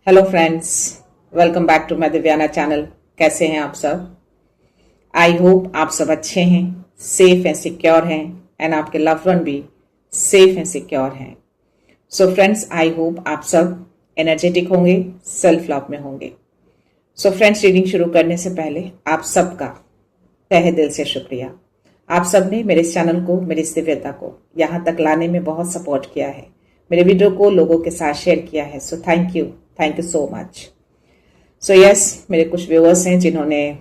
Hello friends, welcome back to my Divyana channel. कैसे हैं आप सब? आई होप आप सब अच्छे हैं, सेफ हैं, सिक्योर हैं एंड आपके लव्ड वन भी सेफ हैं, सिक्योर हैं। सो फ्रेंड्स, आई होप आप सब एनर्जेटिक होंगे, सेल्फ लव में होंगे। सो फ्रेंड्स, रीडिंग शुरू करने से पहले आप सबका तहे दिल से शुक्रिया। आप सब ने मेरे इस चैनल को, मेरी इस दिव्यता को यहाँ तक लाने में बहुत सपोर्ट किया है, मेरे वीडियो को लोगों के साथ शेयर किया है। So thank you so much. So yes, मेरे कुछ व्यूअर्स हैं जिन्होंने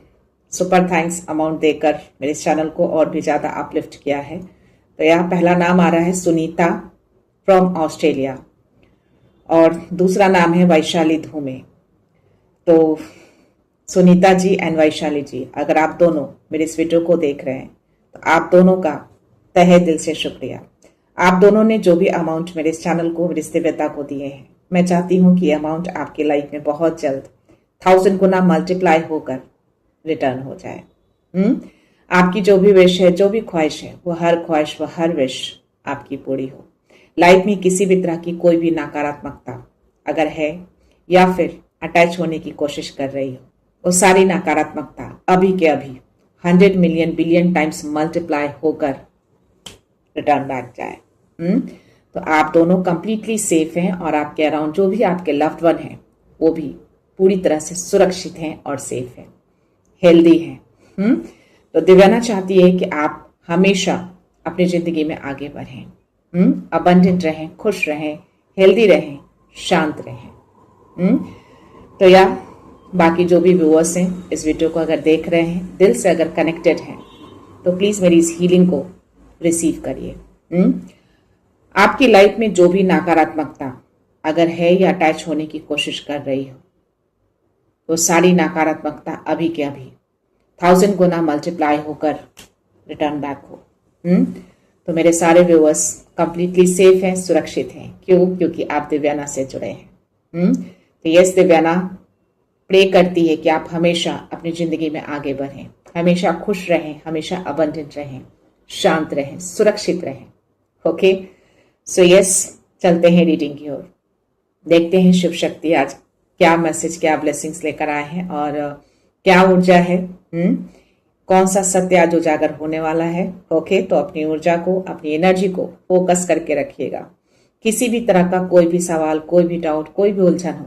सुपर थैंक्स अमाउंट देकर मेरे इस चैनल को और भी ज़्यादा अपलिफ्ट किया है। तो यहाँ पहला नाम आ रहा है सुनीता फ्रॉम ऑस्ट्रेलिया और दूसरा नाम है वैशाली धूमे। तो सुनीता जी एंड वैशाली जी, अगर आप दोनों मेरे इस वीडियो को देख रहे हैं तो आप दोनों का तहे दिल से शुक्रिया। आप दोनों ने जो भी अमाउंट मेरे इस चैनल को, मेरी इस दिव्यता को दिए हैं, मैं चाहती हूँ कि अमाउंट आपकी लाइफ में बहुत जल्द 1000 गुना मल्टीप्लाई होकर रिटर्न हो जाए। आपकी जो भी विश है, जो भी ख्वाहिश है, वो हर ख्वाहिश, वो हर विश आपकी पूरी हो। लाइफ में किसी भी तरह की कोई भी नकारात्मकता अगर है या फिर अटैच होने की कोशिश कर रही हो, वो सारी नकारात्मकता अभी के अभी 100 मिलियन बिलियन टाइम्स मल्टीप्लाई होकर रिटर्न बैक जाए। तो आप दोनों कंप्लीटली सेफ हैं और आपके अराउंड जो भी आपके लव्ड वन हैं वो भी पूरी तरह से सुरक्षित हैं और सेफ हैं, हेल्दी हैं। तो दिव्याना चाहती है कि आप हमेशा अपनी जिंदगी में आगे बढ़ें, अबंडेंट रहें, खुश रहें, हेल्दी रहें, शांत रहें। तो या बाकी जो भी व्यूअर्स हैं इस वीडियो को अगर देख रहे हैं, दिल से अगर कनेक्टेड हैं, तो प्लीज मेरी इस हीलिंग को रिसीव करिए। आपकी लाइफ में जो भी नकारात्मकता अगर है या अटैच होने की कोशिश कर रही हो, तो सारी नकारात्मकता अभी के अभी 1000 गुना मल्टीप्लाई होकर रिटर्न बैक हो। तो मेरे सारे व्यूअर्स कंप्लीटली सेफ हैं, सुरक्षित हैं। क्योंकि आप दिव्याना से जुड़े हैं। तो यस, दिव्याना प्रे करती है कि आप हमेशा अपनी जिंदगी में आगे बढ़ें, हमेशा खुश रहें, हमेशा अबंडेंट रहें, शांत रहें, सुरक्षित रहें। ओके, सो यस, चलते हैं रीडिंग की ओर। देखते हैं शिव शक्ति आज क्या मैसेज, क्या ब्लेसिंग्स लेकर आए हैं और क्या ऊर्जा है। कौन सा सत्य आज उजागर होने वाला है। ओके, तो अपनी ऊर्जा को, अपनी एनर्जी को फोकस करके रखिएगा। किसी भी तरह का कोई भी सवाल, कोई भी डाउट, कोई भी उलझन हो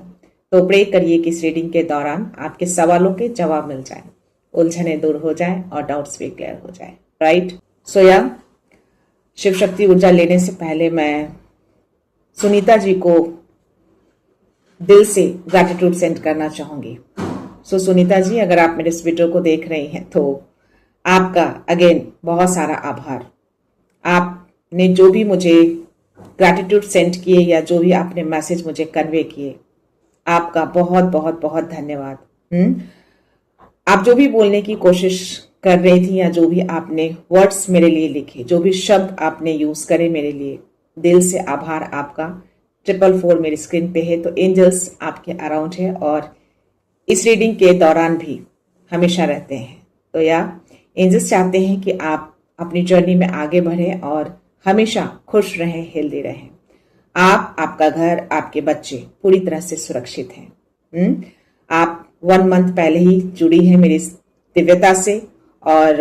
तो प्रे करिए कि इस रीडिंग के दौरान आपके सवालों के जवाब मिल जाए, उलझने दूर हो जाए और डाउट्स भी क्लियर हो जाए। राइट, सो या शिव शक्ति ऊर्जा लेने से पहले मैं सुनीता जी को दिल से ग्रैटिट्यूड सेंड करना चाहूंगी। सो सुनीता जी, अगर आप मेरे इस वीडियो को देख रही हैं तो आपका अगेन बहुत सारा आभार। आपने जो भी मुझे ग्रैटिट्यूड सेंड किए या जो भी आपने मैसेज मुझे कन्वे किए, आपका बहुत बहुत बहुत धन्यवाद। आप जो भी बोलने की कोशिश कर रही थी या जो भी आपने वर्ड्स मेरे लिए लिखे, जो भी शब्द आपने यूज करे मेरे लिए, दिल से आभार आपका। 444 मेरी स्क्रीन पे है, तो एंजल्स आपके अराउंड है और इस रीडिंग के दौरान भी हमेशा रहते हैं। तो या एंजल्स चाहते हैं कि आप अपनी जर्नी में आगे बढ़ें और हमेशा खुश रहें, हेल्दी रहें। आप, आपका घर, आपके बच्चे पूरी तरह से सुरक्षित हैं। आप 1 मंथ पहले ही जुड़ी हैं मेरी दिव्यता से और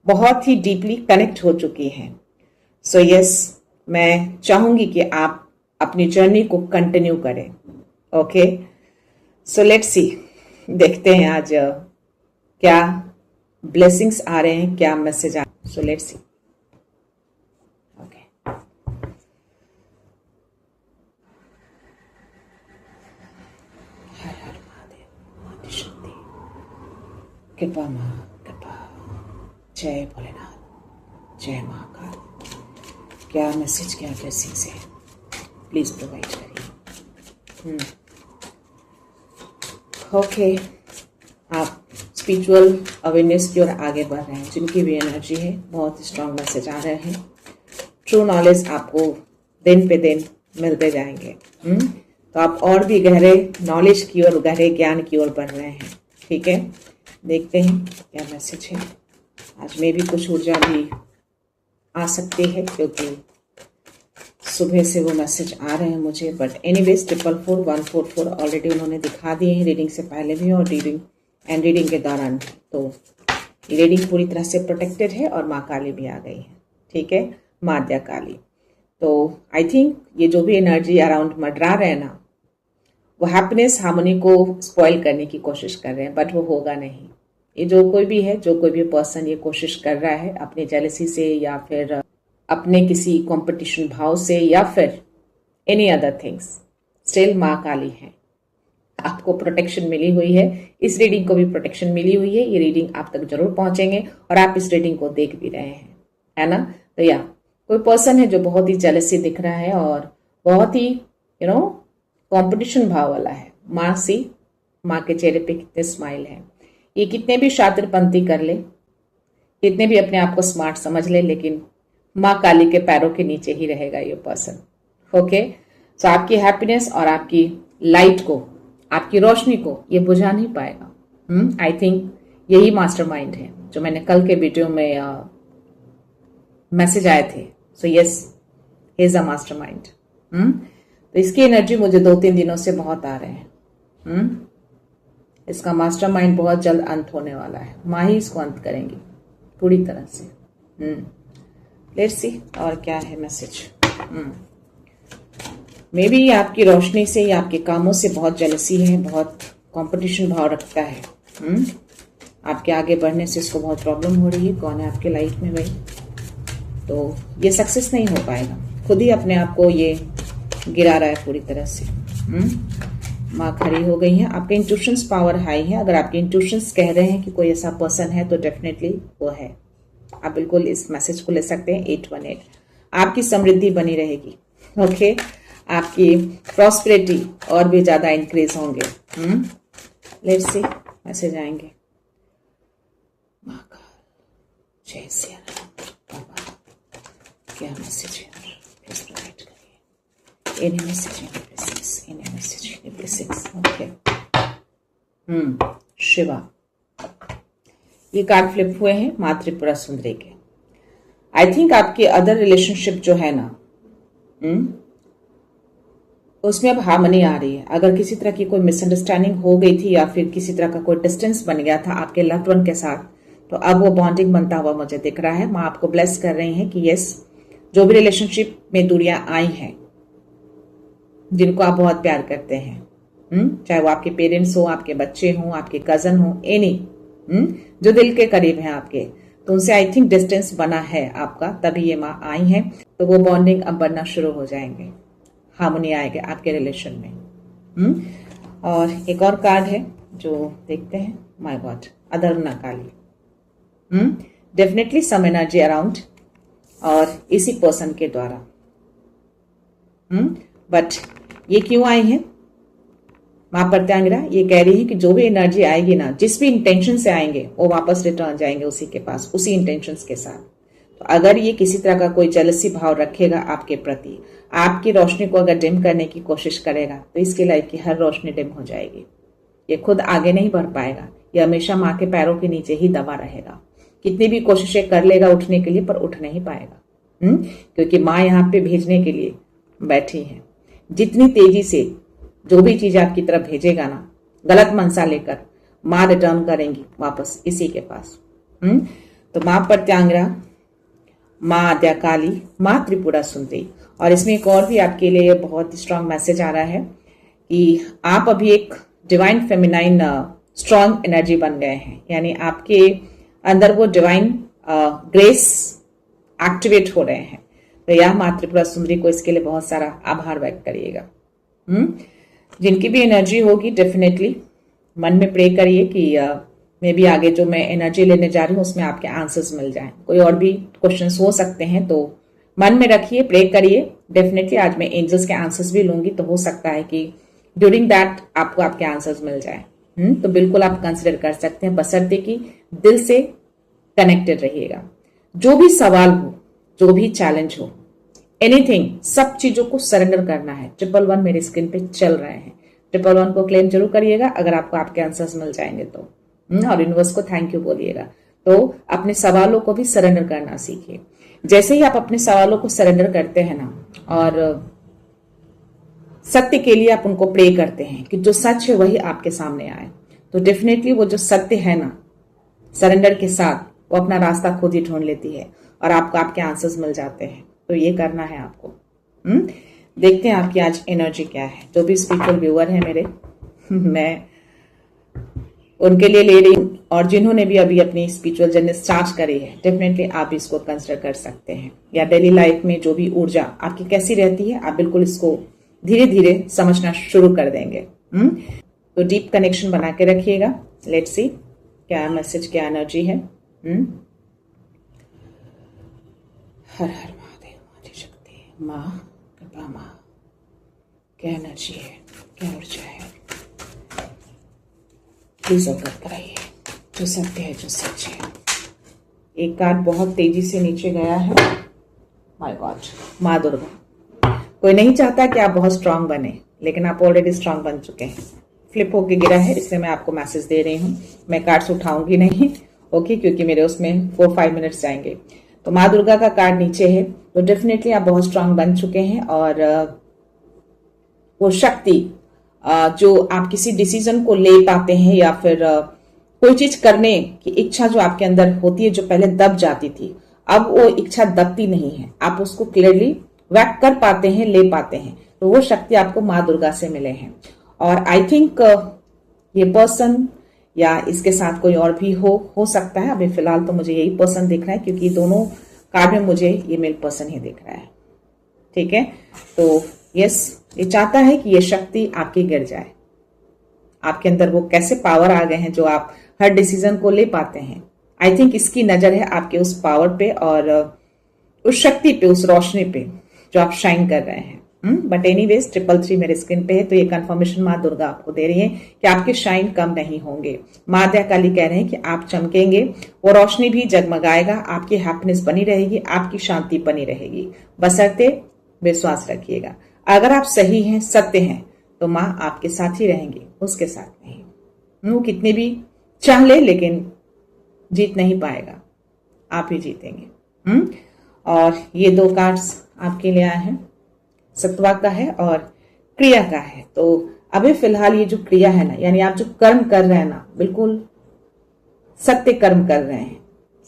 बहुत ही डीपली कनेक्ट हो चुकी हैं। सो यस, मैं चाहूंगी कि आप अपनी जर्नी को कंटिन्यू करें। ओके, सो लेट्स सी, देखते हैं आज क्या ब्लेसिंग्स आ रहे हैं, क्या मैसेज आ रहे हैं। So let's see. कृपा माँ, कृपा। जय भोलेनाथ, जय महाकाल। क्या मैसेज, क्या ब्लेसिंग्स है, प्लीज प्रोवाइड करिए। ओके, आप स्पिरिचुअल अवेयरनेस की ओर आगे बढ़ रहे हैं। जिनकी भी एनर्जी है, बहुत स्ट्रांग मैसेज आ रहे हैं। ट्रू नॉलेज आपको दिन पे दिन मिलते जाएंगे। तो आप और भी गहरे नॉलेज की ओर, गहरे ज्ञान की ओर बढ़ रहे हैं। ठीक है, देखते हैं क्या मैसेज है। आज में भी कुछ ऊर्जा भी आ सकती है क्योंकि सुबह से वो मैसेज आ रहे हैं मुझे, बट एनीवेज 444 144 ऑलरेडी उन्होंने दिखा दिए हैं रीडिंग से पहले भी और रीडिंग के दौरान। तो ये रीडिंग पूरी तरह से प्रोटेक्टेड है और माँ काली भी आ गई है, ठीक है, माद्या काली। तो आई थिंक ये जो भी एनर्जी अराउंड मंडरा रहे हैं ना, वो हैप्पीनेस हार्मनी को स्पॉइल करने की कोशिश कर रहे हैं, बट वो होगा नहीं। ये जो कोई भी है, जो कोई भी पर्सन ये कोशिश कर रहा है अपनी जेलसी से या फिर अपने किसी कंपटीशन भाव से या फिर एनी अदर थिंग्स, स्टिल माँ काली है। आपको प्रोटेक्शन मिली हुई है, इस रीडिंग को भी प्रोटेक्शन मिली हुई है। ये रीडिंग आप तक जरूर पहुंचेंगे और आप इस रीडिंग को देख भी रहे हैं, है ना। तो या कोई पर्सन है जो बहुत ही जेलसी दिख रहा है और बहुत ही कंपटीशन भाव वाला है। माँ सी, माँ के चेहरे पे कितने स्माइल है। ये कितने भी शातिरपंती कर ले, कितने भी अपने आप को स्मार्ट समझ ले, लेकिन माँ काली के पैरों के नीचे ही रहेगा ये पर्सन। ओके, सो आपकी हैप्पीनेस और आपकी लाइट को, आपकी रोशनी को ये बुझा नहीं पाएगा। आई थिंक यही मास्टरमाइंड है जो मैंने कल के वीडियो में मैसेज आए थे। So yes, he is a mastermind. तो इसकी एनर्जी मुझे 2-3 दिनों से बहुत आ रहे हैं। इसका मास्टरमाइंड बहुत जल्द अंत होने वाला है। माँ ही इसको अंत करेंगी पूरी तरह से। लेट्स सी और क्या है मैसेज। मे बी आपकी रोशनी से या आपके कामों से बहुत जेलसी है, बहुत कंपटीशन भाव रखता है। आपके आगे बढ़ने से इसको बहुत प्रॉब्लम हो रही है। कौन है आपके लाइफ में भाई? तो ये सक्सेस नहीं हो पाएगा, खुद ही अपने आप को ये गिरा रहा है पूरी तरह से। माँ खड़ी हो गई है। आपके इंट्यूशंस पावर हाई है। अगर आपके इंट्यूशंस कह रहे हैं कि कोई ऐसा पर्सन है तो डेफिनेटली वो है। आप बिल्कुल इस मैसेज को ले सकते हैं 818। आपकी समृद्धि बनी रहेगी। ओके, आपकी प्रॉस्पेरिटी और भी ज्यादा इंक्रीज होंगे। लेट्स सी मैसेज आएंगे। जय सिया राम। क्या मैसेज है? प्लीज प्रोवाइड करिए। Any message, any message, any blessings. Okay, Shiva. ये कार्ड फ्लिप हुए हैं माँ त्रिपुरा सुंदरी के। आई थिंक आपके अदर रिलेशनशिप जो है ना, उसमें अब हार्मनी आ रही है। अगर किसी तरह की कोई मिसअंडरस्टैंडिंग हो गई थी या फिर किसी तरह का कोई डिस्टेंस बन गया था आपके लव्ड वन के साथ, तो अब वो बॉन्डिंग बनता हुआ मुझे दिख रहा है। माँ आपको ब्लेस कर रही हैं कि यस, जो भी रिलेशनशिप में दूरियां आई हैं, जिनको आप बहुत प्यार करते हैं, चाहे वो आपके पेरेंट्स हो, आपके बच्चे हो, आपके कजन हो, एनी जो दिल के करीब हैं आपके, तो उनसे आई थिंक डिस्टेंस बना है आपका, तभी ये माँ आई हैं। तो वो बॉन्डिंग अब बनना शुरू हो जाएंगे, हार्मनी आएगा आपके रिलेशन में। और एक और कार्ड है जो देखते हैं। My God, Atharvana Kali. Definitely some energy around और इसी पर्सन के द्वारा। बट ये क्यों आई है? माँ प्रत्यांगिरा ये कह रही है कि जो भी एनर्जी आएगी ना, जिस भी इंटेंशन से आएंगे, वो वापस रिटर्न जाएंगे उसी के पास, उसी इंटेंशन के साथ। तो अगर ये किसी तरह का कोई जेलसी भाव रखेगा आपके प्रति, आपकी रोशनी को अगर डिम करने की कोशिश करेगा, तो इसकी लाइफ की हर रोशनी डिम हो जाएगी। ये खुद आगे नहीं बढ़ पाएगा, ये हमेशा माँ के पैरों के नीचे ही दबा रहेगा। कितनी भी कोशिशें कर लेगा उठने के लिए, पर उठ नहीं पाएगा। क्योंकि माँ यहाँ पे भेजने के लिए बैठी है। जितनी तेजी से जो भी चीज आपकी तरफ भेजेगा ना, गलत मनसा लेकर, माँ रिटर्न करेंगी वापस इसी के पास। तो माँ प्रत्यांगिरा, माँ आद्या काली, माँ त्रिपुरा सुंदरी। और इसमें एक और भी आपके लिए बहुत स्ट्रांग मैसेज आ रहा है कि आप अभी एक डिवाइन फेमिनाइन स्ट्रांग एनर्जी बन गए हैं। यानी आपके अंदर वो डिवाइन ग्रेस एक्टिवेट हो रहे हैं। तो यह माँ त्रिपुरा सुंदरी को इसके लिए बहुत सारा आभार व्यक्त करिएगा। जिनकी भी एनर्जी होगी डेफिनेटली मन में प्रे करिए कि मे भी आगे जो मैं एनर्जी लेने जा रही हूँ उसमें आपके आंसर्स मिल जाएं। कोई और भी क्वेश्चंस हो सकते हैं तो मन में रखिए, प्रे करिए। डेफिनेटली आज मैं एंजल्स के आंसर्स भी लूंगी, तो हो सकता है कि ड्यूरिंग दैट आपको आपके आंसर्स मिल जाए। तो बिल्कुल आप कंसिडर कर सकते हैं, बशर्ते कि दिल से कनेक्टेड रहिएगा। जो भी सवाल हो, जो भी चैलेंज हो, एनीथिंग, सब चीजों को सरेंडर करना है। 111 मेरे स्क्रीन पे चल रहे हैं। 111 को क्लेम जरूर करिएगा अगर आपको आपके आंसर्स मिल जाएंगे तो। और यूनिवर्स को थैंक यू बोलिएगा। तो अपने सवालों को भी सरेंडर करना सीखिए। जैसे ही आप अपने सवालों को सरेंडर करते हैं ना, और सत्य के लिए आप उनको प्रे करते हैं कि जो सच है वही आपके सामने आए। तो डेफिनेटली वो जो सत्य है ना, सरेंडर के साथ वो अपना रास्ता खुद ही ढूंढ लेती है और आपको आपके आंसर्स मिल जाते हैं। तो ये करना है आपको। देखते हैं आपकी आज एनर्जी क्या है। जो भी स्पिरिचुअल व्यूअर है मेरे मैं उनके लिए ले रही हूँ, और जिन्होंने भी अभी अपनी स्पिरिचुअल जर्नी स्टार्ट करी है डेफिनेटली आप इसको कंसिडर कर सकते हैं। या डेली लाइफ में जो भी ऊर्जा आपकी कैसी रहती है, आप बिल्कुल इसको धीरे धीरे समझना शुरू कर देंगे। तो डीप कनेक्शन बना के रखिएगा। लेट्स सी क्या मैसेज, क्या एनर्जी है। हर हर महादेव, माँ शक्ति, माँ कृपा, माँ क्या एनर्जी है, क्या ऊर्जा है, प्लीज अवगत कराइए। जो सत्य है, जो सच है। एक कार्ड बहुत तेजी से नीचे गया है। माय गॉड, माँ दुर्गा। कोई नहीं चाहता कि आप बहुत स्ट्रांग बने, लेकिन आप ऑलरेडी स्ट्रांग बन चुके हैं। फ्लिप होके गिरा है, इसलिए मैं आपको मैसेज दे रही हूँ। मैं कार्ड्स उठाऊंगी नहीं, ओके, क्योंकि मेरे उसमें 4-5 मिनट्स जाएंगे। तो माँ दुर्गा का कार्ड नीचे है, तो डेफिनेटली आप बहुत स्ट्रांग बन चुके हैं। और वो शक्ति जो आप किसी डिसीजन को ले पाते हैं, या फिर कोई चीज करने की इच्छा जो आपके अंदर होती है, जो पहले दब जाती थी, अब वो इच्छा दबती नहीं है। आप उसको क्लियरली व्यक्त कर पाते हैं, ले पाते हैं। तो वो शक्ति आपको माँ दुर्गा से मिले हैं। और आई थिंक ये पर्सन या इसके साथ कोई और भी हो सकता है। अभी फिलहाल तो मुझे यही पर्सन दिख रहा है, क्योंकि दोनों कार्ड में मुझे ये मेल पर्सन ही दिख रहा है। ठीक है, तो यस, ये चाहता है कि ये शक्ति आपकी गिर जाए। आपके अंदर वो कैसे पावर आ गए हैं जो आप हर डिसीजन को ले पाते हैं। आई थिंक इसकी नजर है आपके उस पावर पे और उस शक्ति पे, उस रोशनी पे जो आप शाइन कर रहे हैं। बट एनीवेज 333 मेरे स्क्रीन पे है, तो ये कंफर्मेशन माँ दुर्गा आपको दे रही है कि आपके शाइन कम नहीं होंगे। माँ दया काली कह रहे हैं कि आप चमकेंगे, वो रोशनी भी जगमगाएगा, आपकी हैप्पीनेस बनी रहेगी, आपकी शांति बनी रहेगी। बशर्ते विश्वास रखिएगा। अगर आप सही हैं, सत्य हैं, तो माँ आपके साथ ही रहेंगी, उसके साथ नहीं। वो कितने भी चाह ले, लेकिन जीत नहीं पाएगा, आप ही जीतेंगे। और ये 2 कार्ड्स आपके लिए आए हैं, सत्वा का है और क्रिया का है। तो अभी फिलहाल ये जो क्रिया है ना, यानी आप जो कर्म कर रहे हैं ना, बिल्कुल सत्य कर्म कर रहे हैं,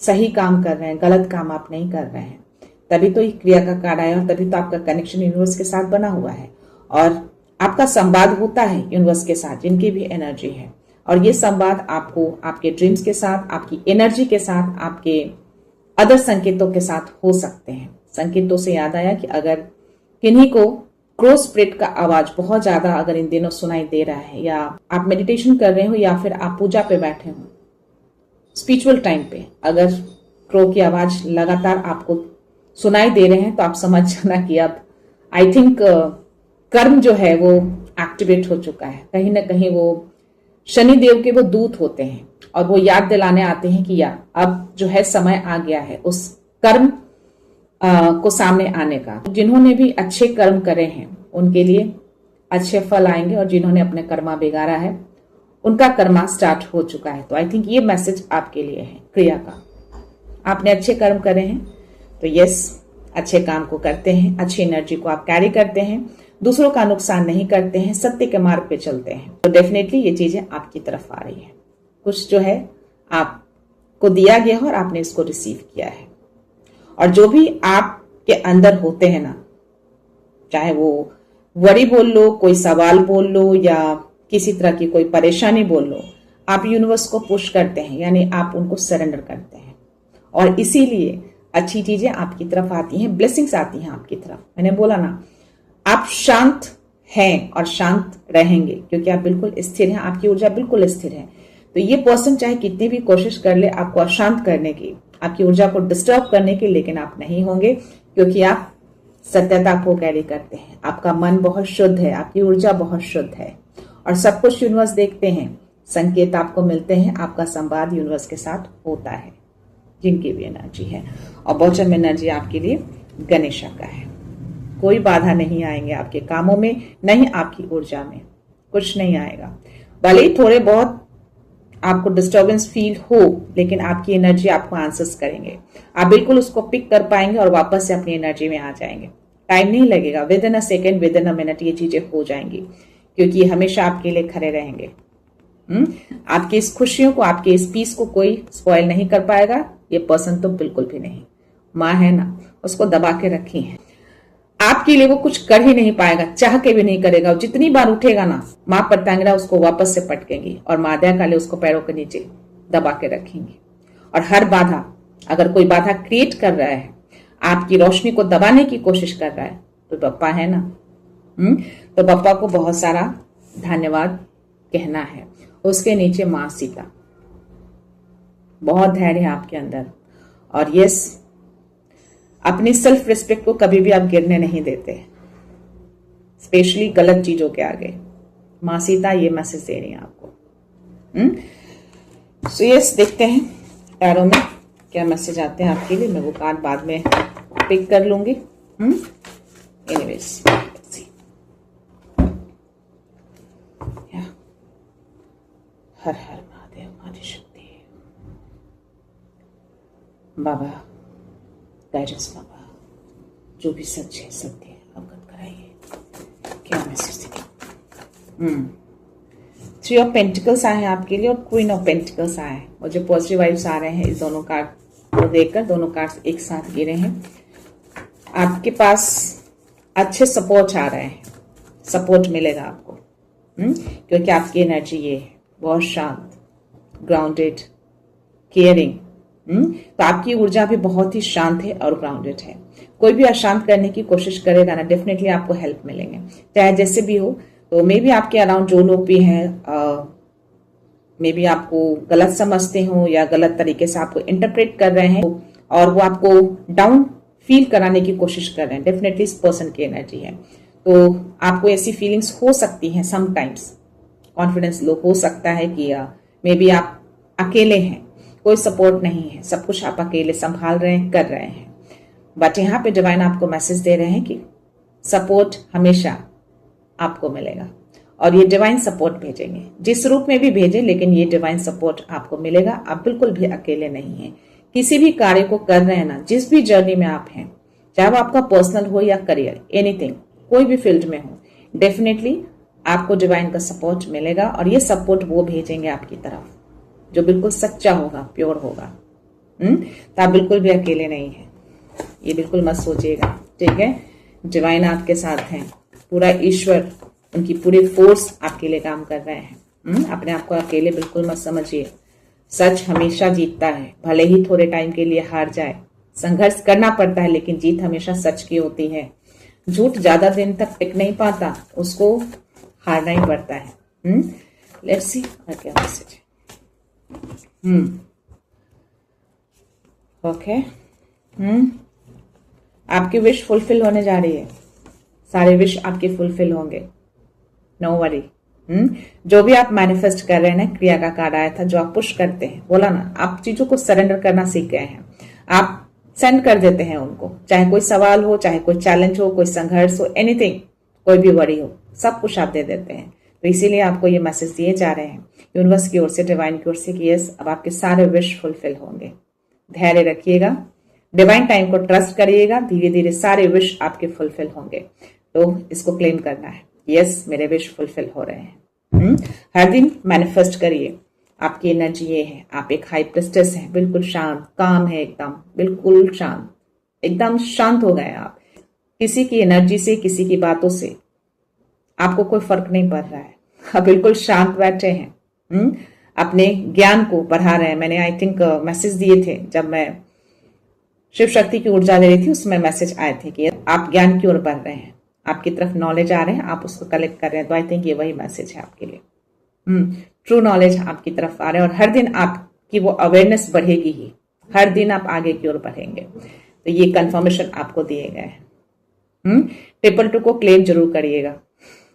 सही काम कर रहे हैं, गलत काम आप नहीं कर रहे हैं। तभी तो ये क्रिया का कार्ड आया, और तभी तो आपका कनेक्शन यूनिवर्स के साथ बना हुआ है, और आपका संवाद होता है यूनिवर्स के साथ, जिनकी भी एनर्जी है। और ये संवाद आपको आपके ड्रीम्स के साथ, आपकी एनर्जी के साथ, आपके अदर संकेतों के साथ हो सकते हैं। संकेतों से याद आया कि अगर किन्हीं को क्रॉस स्प्रिट का आवाज बहुत ज्यादा अगर इन दिनों सुनाई दे रहा है, या आप मेडिटेशन कर रहे हो, या फिर आप पूजा पे बैठे हो, स्पिरिचुअल टाइम पे अगर क्रो की आवाज लगातार आपको सुनाई दे रहे हैं, तो आप समझ जाना कि अब आई थिंक कर्म जो है वो एक्टिवेट हो चुका है। कहीं ना कहीं वो शनि देव के वो दूत होते हैं, और वो याद दिलाने आते हैं कि यार अब जो है समय आ गया है उस कर्म को सामने आने का। जिन्होंने भी अच्छे कर्म करे हैं उनके लिए अच्छे फल आएंगे, और जिन्होंने अपने कर्मा बिगाड़ा है उनका कर्मा स्टार्ट हो चुका है। तो आई थिंक ये मैसेज आपके लिए है क्रिया का। आपने अच्छे कर्म करे हैं, तो यस, अच्छे काम को करते हैं, अच्छी एनर्जी को आप कैरी करते हैं, दूसरों का नुकसान नहीं करते हैं, सत्य के मार्ग पे चलते हैं। तो डेफिनेटली ये चीजें आपकी तरफ आ रही है। कुछ जो है आपको दिया गया है और आपने इसको रिसीव किया है। और जो भी आपके अंदर होते हैं ना, चाहे वो वरी बोल लो, कोई सवाल बोल लो, या किसी तरह की कोई परेशानी बोल लो, आप यूनिवर्स को पुश करते हैं, यानी आप उनको सरेंडर करते हैं। और इसीलिए अच्छी चीजें आपकी तरफ आती हैं, ब्लेसिंग्स आती हैं आपकी तरफ। मैंने बोला ना, आप शांत हैं और शांत रहेंगे, क्योंकि आप बिल्कुल स्थिर हैं, आपकी ऊर्जा बिल्कुल स्थिर है। तो ये पर्सन चाहे कितनी भी कोशिश कर ले आपको अशांत करने की, आपकी ऊर्जा को डिस्टर्ब करने की, लेकिन आप नहीं होंगे, क्योंकि आप सत्यता को कैरी करते हैं। आपका मन बहुत शुद्ध है, आपकी ऊर्जा बहुत शुद्ध है, और सब कुछ यूनिवर्स देखते हैं, संकेत आपको मिलते हैं, आपका संवाद यूनिवर्स के साथ होता है, जिनकी भी एनर्जी है। और बॉटम एनर्जी आपके लिए गणेशा का है। कोई बाधा नहीं आएंगे आपके कामों में, नहीं आपकी ऊर्जा में, कुछ नहीं आएगा। भले ही थोड़े बहुत आपको डिस्टर्बेंस फील हो, लेकिन आपकी एनर्जी आपको आंसर्स करेंगे। आप बिल्कुल उसको पिक कर पाएंगे और वापस से अपनी एनर्जी में आ जाएंगे। टाइम नहीं लगेगा, with in a second, with in a minute ये चीजें हो जाएंगी, क्योंकि ये हमेशा आपके लिए खड़े रहेंगे। आपकी इस खुशियों को, आपके इस पीस को कोई स्पॉइल नहीं कर पाएगा, ये पर्सन तो बिल्कुल भी नहीं। माँ है ना, उसको दबा के रखी है, आपके लिए वो कुछ कर ही नहीं पाएगा, चाह के भी नहीं करेगा। जितनी बार उठेगा ना, माँ पतंगरा उसको वापस से पटकेंगी और मादया काले उसको पैरों के नीचे दबा के रखेंगी। और हर बाधा, अगर कोई बाधा क्रिएट कर रहा है, आपकी रोशनी को दबाने की कोशिश कर रहा है, तो बप्पा है ना, तो बप्पा को बहुत सारा धन्यवाद कहना है। उसके नीचे माँ सीता, बहुत धैर्य है आपके अंदर, और यस, अपनी सेल्फ रिस्पेक्ट को कभी भी आप गिरने नहीं देते, स्पेशली गलत चीजों के आगे। माँ सीता ये मैसेज दे रही है आपको। सो यस, देखते हैं टैरो में क्या मैसेज आते हैं आपके लिए। मैं वो कार्ड बाद में पिक कर लूंगी। एनीवेज, हर हर महादेव, मारी शक्ति बाबा, गाइडेंस बाबा, जो भी सच है सत्य है अवगत कराइए, क्या मैसेज देंगे। 3 ऑफ पेंटिकल्स आए हैं आपके लिए और क्वीन ऑफ पेंटिकल्स आए हैं। और जो पॉजिटिव वाइब्स आ रहे हैं इस दोनों कार्ड को देखकर, दोनों कार्ड्स एक साथ गिरे हैं। आपके पास अच्छे सपोर्ट आ रहे हैं, सपोर्ट मिलेगा आपको, क्योंकि आपकी एनर्जी ये है बहुत शांत, ग्राउंडेड, केयरिंग। तो आपकी ऊर्जा भी बहुत ही शांत है और ग्राउंडेड है। कोई भी अशांत करने की कोशिश करेगा ना, डेफिनेटली आपको हेल्प मिलेंगे, चाहे जैसे भी हो। तो मे बी आपके अराउंड जो लोग भी हैं, मे बी आपको गलत समझते हो या गलत तरीके से आपको इंटरप्रेट कर रहे हैं, और वो आपको डाउन फील कराने की कोशिश कर रहे हैं, डेफिनेटली इस पर्सन की एनर्जी है। तो आपको ऐसी फीलिंग्स हो सकती हैं समटाइम्स, कॉन्फिडेंस लो हो सकता है कि मे बी आप अकेले हैं, कोई सपोर्ट नहीं है, सब कुछ आप अकेले संभाल रहे हैं, कर रहे हैं। बट यहाँ पे डिवाइन आपको मैसेज दे रहे हैं कि सपोर्ट हमेशा आपको मिलेगा, और ये डिवाइन सपोर्ट भेजेंगे, जिस रूप में भी भेजे, लेकिन ये डिवाइन सपोर्ट आपको मिलेगा। आप बिल्कुल भी अकेले नहीं हैं। किसी भी कार्य को कर रहे हैं ना, जिस भी जर्नी में आप हैं, चाहे वो आपका पर्सनल हो या करियर, एनीथिंग, कोई भी फील्ड में हो, डेफिनेटली आपको डिवाइन का सपोर्ट मिलेगा। और ये सपोर्ट वो भेजेंगे आपकी तरफ जो बिल्कुल सच्चा होगा, प्योर होगा। तो आप बिल्कुल भी अकेले नहीं है, ये बिल्कुल मत सोचिएगा, ठीक है। डिवाइन आपके साथ हैं, पूरा ईश्वर, उनकी पूरी फोर्स आपके लिए काम कर रहे हैं। अपने आप को अकेले बिल्कुल मत समझिए। सच हमेशा जीतता है, भले ही थोड़े टाइम के लिए हार जाए, संघर्ष करना पड़ता है, लेकिन जीत हमेशा सच की होती है। झूठ ज्यादा दिन तक टिक नहीं पाता, उसको हारना ही पड़ता है। लेट्स सी क्या मैसेज है। ओके, आपकी विश फुलफिल होने जा रही है, सारे विश आपके फुलफिल होंगे, नो वरी। जो भी आप मैनिफेस्ट कर रहे हैं ना, क्रिया का कार्ड आया था, जो आप पुश करते हैं, बोला ना, आप चीजों को सरेंडर करना सीख गए हैं। आप सेंड कर देते हैं उनको, चाहे कोई सवाल हो, चाहे कोई चैलेंज हो, कोई संघर्ष हो, एनीथिंग, कोई भी वरी हो, सब कुछ आप दे देते हैं। तो इसीलिए आपको ये मैसेज दिए जा रहे हैं यूनिवर्स की ओर से, डिवाइन की ओर से, कि यस, अब आपके सारे विश फुलफिल होंगे। धैर्य रखिएगा, डिवाइन टाइम को ट्रस्ट करिएगा, धीरे धीरे सारे विश आपके फुलफिल होंगे। तो इसको क्लेम करना है, यस, मेरे विश फुलफिल हो रहे हैं। हर दिन मैनिफेस्ट करिए। आपकी एनर्जी ये है, आप एक हाई प्रिस्टेस हैं, बिल्कुल शांत, काम है, एकदम बिल्कुल शांत, एकदम शांत हो गए आप। किसी की एनर्जी से, किसी की बातों से आपको कोई फर्क नहीं पड़ रहा है, आप बिल्कुल शांत बैठे हैं। अपने ज्ञान को बढ़ा रहे हैं। मैंने आई थिंक मैसेज दिए थे जब मैं शिव शक्ति की ऊर्जा ले रही थी, उसमें मैसेज आए थे कि आप ज्ञान की ओर बढ़ रहे हैं, आपकी तरफ नॉलेज आ रहे हैं, आप उसको कलेक्ट कर रहे हैं। तो आई थिंक ये वही मैसेज है आपके लिए। ट्रू नॉलेज आपकी तरफ आ रहे हैं, और हर दिन आपकी वो अवेयरनेस बढ़ेगी ही, हर दिन आप आगे की ओर बढ़ेंगे। तो ये कंफर्मेशन आपको दिए गए हैं। 222 को क्लेम जरूर करिएगा,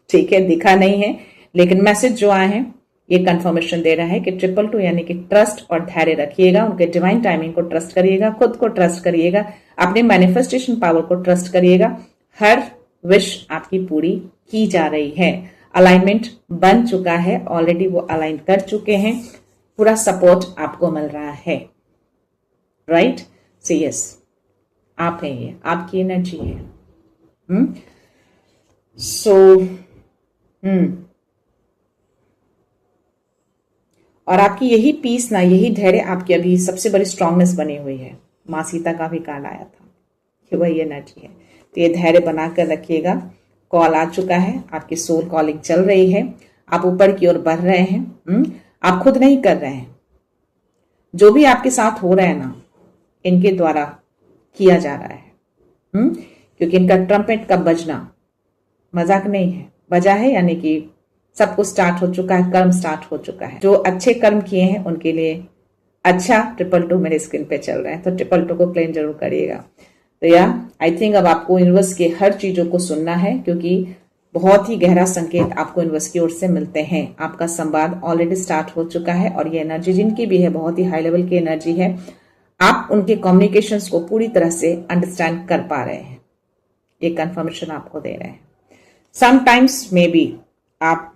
ठीक है। दिखा नहीं है, लेकिन मैसेज जो आए हैं ये कंफर्मेशन दे रहा है कि 222 यानी कि ट्रस्ट और धैर्य रखिएगा, उनके डिवाइन टाइमिंग को ट्रस्ट करिएगा, खुद को ट्रस्ट करिएगा, अपने मैनिफेस्टेशन पावर को ट्रस्ट करिएगा। हर विश आपकी पूरी की जा रही है, अलाइनमेंट बन चुका है, ऑलरेडी वो अलाइन कर चुके हैं, पूरा सपोर्ट आपको मिल रहा है, राइट। सो यस, आप हैं, ये आपकी एनर्जी है। सो और आपकी यही पीस ना, यही धैर्य आपकी अभी सबसे बड़ी स्ट्रांगनेस बनी हुई है। माँ सीता का भी काल आया था कि वही एनर्जी है, तो ये धैर्य बनाकर रखिएगा। कॉल आ चुका है, आपकी सोल कॉलिंग चल रही है, आप ऊपर की ओर बढ़ रहे हैं। आप खुद नहीं कर रहे हैं, जो भी आपके साथ हो रहा है ना, इनके द्वारा किया जा रहा है। क्योंकि इनका ट्रम्पेट का बजना मजाक नहीं है, बजा है, यानी कि सब कुछ स्टार्ट हो चुका है, कर्म स्टार्ट हो चुका है। जो अच्छे कर्म किए हैं उनके लिए अच्छा 222 मेरे स्क्रीन पे चल रहा है, तो 222 को क्लेम जरूर करिएगा। तो या आई थिंक अब आपको यूनिवर्स के हर चीजों को सुनना है, क्योंकि बहुत ही गहरा संकेत आपको यूनिवर्स की ओर से मिलते हैं। आपका संवाद ऑलरेडी स्टार्ट हो चुका है, और ये एनर्जी जिनकी भी है बहुत ही हाई लेवल की एनर्जी है। आप उनके कम्युनिकेशंस को पूरी तरह से अंडरस्टैंड कर पा रहे हैं, ये कंफर्मेशन आपको दे रहे हैं। समटाइम्स मे बी आप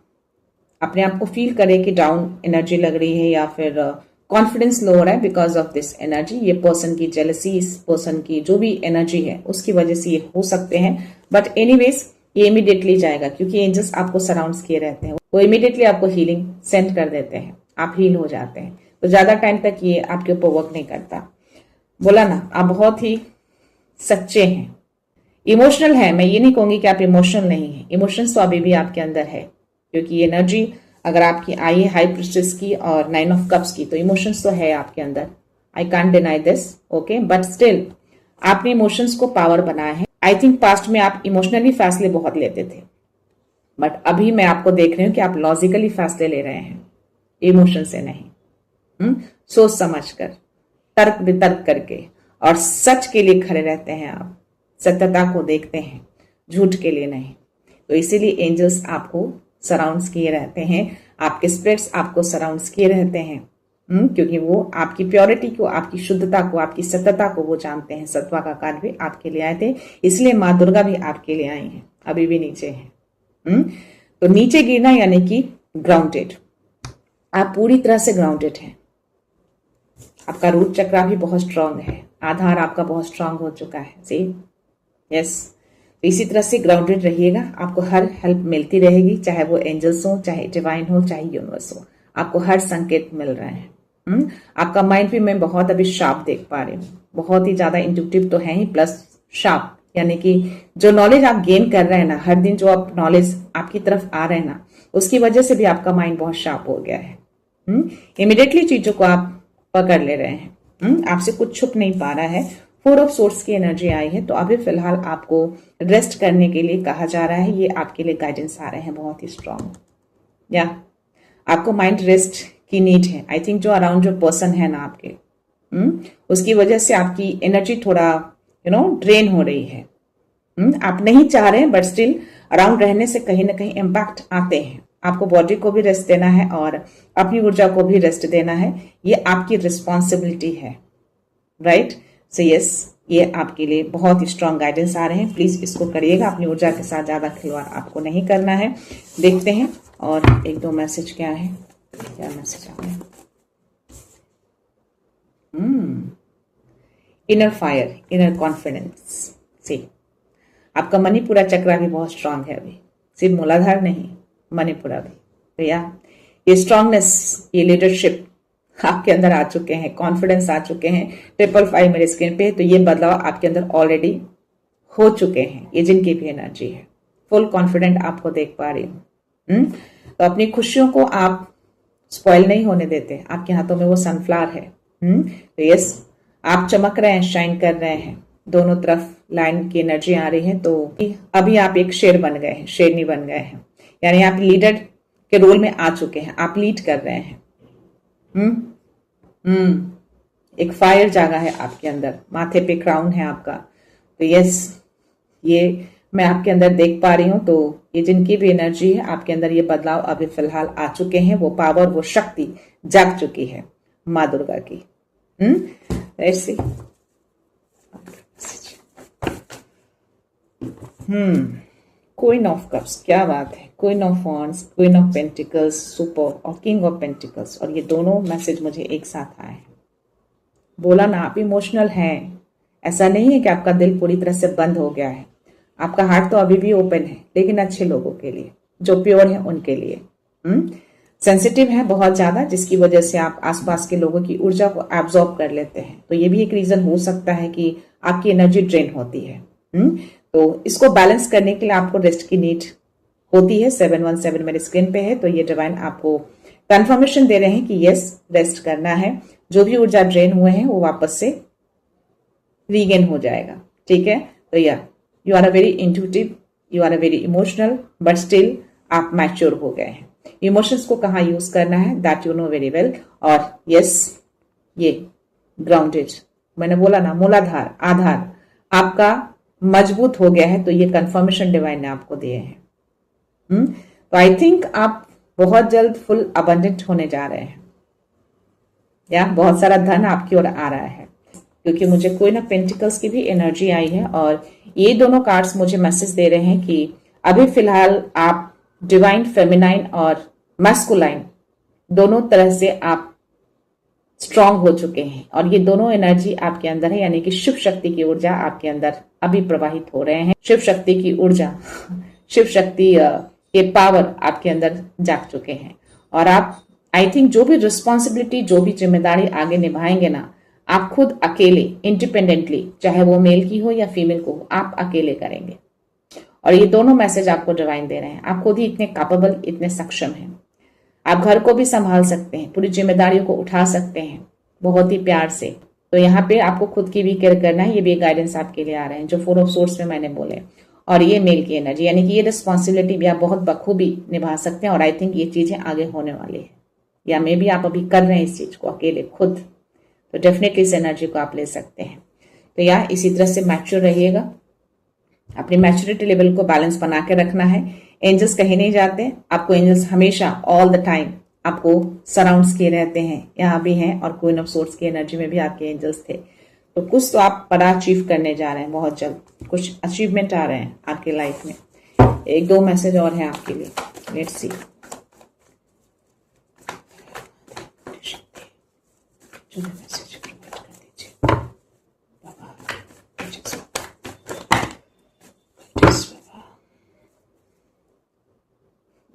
अपने आप को फील करें कि डाउन एनर्जी लग रही है, या फिर कॉन्फिडेंस लो हो रहा है बिकॉज ऑफ दिस एनर्जी। ये पर्सन की जेलसी, इस पर्सन की जो भी एनर्जी है उसकी वजह से ये हो सकते हैं। बट एनीवेज ये इमीडिएटली जाएगा, क्योंकि एंजल्स आपको सराउंड किए रहते हैं, वो इमीडिएटली आपको हीलिंग सेंड कर देते हैं, आप हील हो जाते हैं। तो ज्यादा टाइम तक ये आपके ऊपर वर्क नहीं करता। बोला ना, आप बहुत ही सच्चे हैं, इमोशनल है। मैं ये नहीं कहूंगी कि आप इमोशनल नहीं है, इमोशंस तो अभी भी आपके अंदर है, क्योंकि एनर्जी अगर आपकी आई है हाई प्रिस्टेस की और 9 ऑफ कप्स की, तो इमोशंस तो है आपके अंदर, I can't deny this, okay. But still आपने इमोशंस को पावर बनाया है। आई थिंक पास्ट में आप इमोशनली फैसले बहुत लेते थे, बट अभी मैं आपको देख रही हूं कि आप लॉजिकली फैसले ले रहे हैं, इमोशन से नहीं। सोच समझ कर, तर्क वितर्क करके, और सच के लिए खड़े रहते हैं आप, सत्यता को देखते हैं, झूठ के लिए नहीं। तो इसीलिए एंजल्स आपको सराउंड्स किए रहते हैं, आपके स्पिरिट्स आपको सराउंड्स किए रहते हैं, क्योंकि वो आपकी प्योरिटी को, आपकी शुद्धता को, आपकी सत्यता को वो जानते हैं। सत्वा का कार्ड भी आपके लिए आए थे, इसलिए माँ दुर्गा भी आपके लिए आई हैं, अभी भी नीचे हैं। तो नीचे गिरना यानी कि ग्राउंडेड, आप पूरी तरह से ग्राउंडेड हैं। आपका रूट चक्रा भी बहुत स्ट्रांग है, आधार आपका बहुत स्ट्रांग हो चुका है। सी यस, तो इसी तरह से ग्राउंडेड रहिएगा, आपको हर हेल्प मिलती रहेगी, चाहे वो एंजल्स हो, चाहे डिवाइन हो, चाहे यूनिवर्स हो, आपको हर संकेत मिल रहे हैं। आपका माइंड भी मैं बहुत अभी शार्प देख पा रही हूँ, बहुत ही ज्यादा इंट्यूटिव तो है ही, प्लस शार्प, यानी कि जो नॉलेज आप गेन कर रहे हैं ना, हर दिन जो आप नॉलेज आपकी तरफ आ रहे हैं ना, उसकी वजह से भी आपका माइंड बहुत शार्प हो गया है। इमिडिएटली चीजों को आप पकड़ ले रहे हैं, आपसे कुछ छुप नहीं पा रहा है। 4 ऑफ सोर्स की एनर्जी आई है, तो अभी फिलहाल आपको रेस्ट करने के लिए कहा जा रहा है, ये आपके लिए गाइडेंस आ रहे हैं बहुत ही स्ट्रांग। या आपको माइंड रेस्ट की नीड है। आई थिंक जो अराउंड जो पर्सन है ना आपके, उसकी वजह से आपकी एनर्जी थोड़ा ड्रेन हो रही है। आप नहीं चाह रहे हैं, बट स्टिल अराउंड रहने से कहीं ना कहीं इम्पैक्ट आते हैं। आपको बॉडी को भी रेस्ट देना है और अपनी ऊर्जा को भी रेस्ट देना है, ये आपकी रिस्पॉन्सिबिलिटी है, राइट। सो यस, ये आपके लिए बहुत ही स्ट्रांग गाइडेंस आ रहे हैं, प्लीज इसको करिएगा। अपनी ऊर्जा के साथ ज्यादा खिलवाड़ आपको नहीं करना है। देखते हैं और 1-2 मैसेज क्या है, क्या मैसेज आ रहा है। इनर फायर, इनर कॉन्फिडेंस से आपका मणिपुरा चक्रा भी बहुत स्ट्रांग है अभी, सिर्फ मूलाधार नहीं, मणिपुरा भी। तो या ये स्ट्रांगनेस, ये लीडरशिप आपके अंदर आ चुके हैं, कॉन्फिडेंस आ चुके हैं। 555 मेरे स्क्रीन पे, तो ये बदलाव आपके अंदर ऑलरेडी हो चुके हैं। ये जिनकी भी एनर्जी है, फुल कॉन्फिडेंट आपको देख पा रही हूँ। तो अपनी खुशियों को आप स्पॉइल नहीं होने देते, आपके हाथों में वो सनफ्लावर है। तो यस, आप चमक रहे हैं, शाइन कर रहे हैं, दोनों तरफ लाइन की एनर्जी आ रही है। तो अभी आप एक शेर बन गए हैं, शेरनी बन गए हैं, यानी आप लीडर के रोल में आ चुके हैं, आप लीड कर रहे हैं। एक फायर जागा है आपके अंदर, माथे पे क्राउन है आपका। तो यस, ये मैं आपके अंदर देख पा रही हूं। तो ये जिनकी भी एनर्जी है आपके अंदर, ये बदलाव अभी फिलहाल आ चुके हैं, वो पावर, वो शक्ति जाग चुकी है माँ दुर्गा की। ऐसे क्वीन ऑफ कप्स, क्या बात है, queen of wands, queen of pentacles, super और किंग ऑफ पेंटिकल्स, और ये दोनों मैसेज मुझे एक साथ आए हैं। बोला ना, आप इमोशनल हैं, ऐसा नहीं है कि आपका दिल पूरी तरह से बंद हो गया है, आपका हार्ट तो अभी भी ओपन है, लेकिन अच्छे लोगों के लिए, जो प्योर है उनके लिए। सेंसिटिव है बहुत ज्यादा, जिसकी वजह से आप आसपास के लोगों की ऊर्जा को एब्जॉर्ब कर लेते हैं। तो ये भी एक रीजन हो सकता है कि आपकी एनर्जी ड्रेन होती है। तो इसको बैलेंस करने के लिए आपको रेस्ट की नीड होती है। 717 मेरे स्क्रीन पे है, तो ये डिवाइन आपको कंफर्मेशन दे रहे हैं कि यस, रेस्ट करना है। जो भी ऊर्जा ड्रेन हुए हैं वो वापस से रीगेन हो जाएगा। ठीक है, तो you are a very intuitive, you are a very emotional, but still आप मैच्योर हो गए हैं। इमोशंस को कहाँ यूज करना है that you know very well. और यस, ये ग्राउंडेड, मैंने बोला ना, मूलाधार, आधार आपका मजबूत हो गया है। तो ये कंफर्मेशन डिवाइन ने आपको दिए हैं। तो आई थिंक आप बहुत जल्द फुल अबंडेंट होने जा रहे हैं, या बहुत सारा धन आपकी ओर आ रहा है, क्योंकि मुझे क्वीन ऑफ पेंटिकल्स की भी एनर्जी आई है। और ये दोनों कार्ड्स मुझे मैसेज दे रहे हैं कि अभी फिलहाल आप डिवाइन फेमिनाइन और मैस्कुलाइन दोनों तरह से आप स्ट्रांग हो चुके हैं, और ये दोनों एनर्जी आपके अंदर है, यानी कि शिव शक्ति की ऊर्जा आपके अंदर अभी प्रवाहित हो रहे हैं। शिव शक्ति की ऊर्जा, शिव शक्ति के पावर आपके अंदर जाग चुके हैं। और आप आई थिंक जो भी रिस्पॉन्सिबिलिटी, जो भी जिम्मेदारी आगे निभाएंगे ना, आप खुद अकेले इंडिपेंडेंटली, चाहे वो मेल की हो या फीमेल को हो, आप अकेले करेंगे। और ये दोनों मैसेज आपको डिवाइन दे रहे हैं। आप खुद ही इतने कैपेबल, इतने सक्षम हैं। आप घर को भी संभाल सकते हैं, पूरी जिम्मेदारियों को उठा सकते हैं बहुत ही प्यार से। तो यहाँ पे आपको खुद की भी केयर करना है। ये भी गाइडेंस आपके लिए आ रहे हैं, जो 4 ऑफ सोर्स में मैंने बोले। और ये मेल की एनर्जी, यानी कि ये रिस्पॉन्सिबिलिटी भी आप बहुत बखूबी निभा सकते हैं। और आई थिंक ये चीजें आगे होने वाली है, या मे भी आप अभी कर रहे हैं इस चीज को अकेले खुद। तो डेफिनेटली इस एनर्जी को आप ले सकते हैं। तो या इसी तरह से मैच्योर रहिएगा, अपनी मैच्योरिटी लेवल को बैलेंस बना के रखना है। एंजल्स कहीं नहीं जाते, आपको एंजल्स हमेशा ऑल द टाइम आपको सराउंड्स किए रहते हैं, यहाँ भी हैं। और क्वीन ऑफ सोर्स की एनर्जी में भी आपके एंजल्स थे। तो कुछ तो आप बड़ा अचीव करने जा रहे हैं, बहुत जल्द कुछ अचीवमेंट आ रहे हैं आपके लाइफ में। 1-2 मैसेज और है आपके लिए, let's see.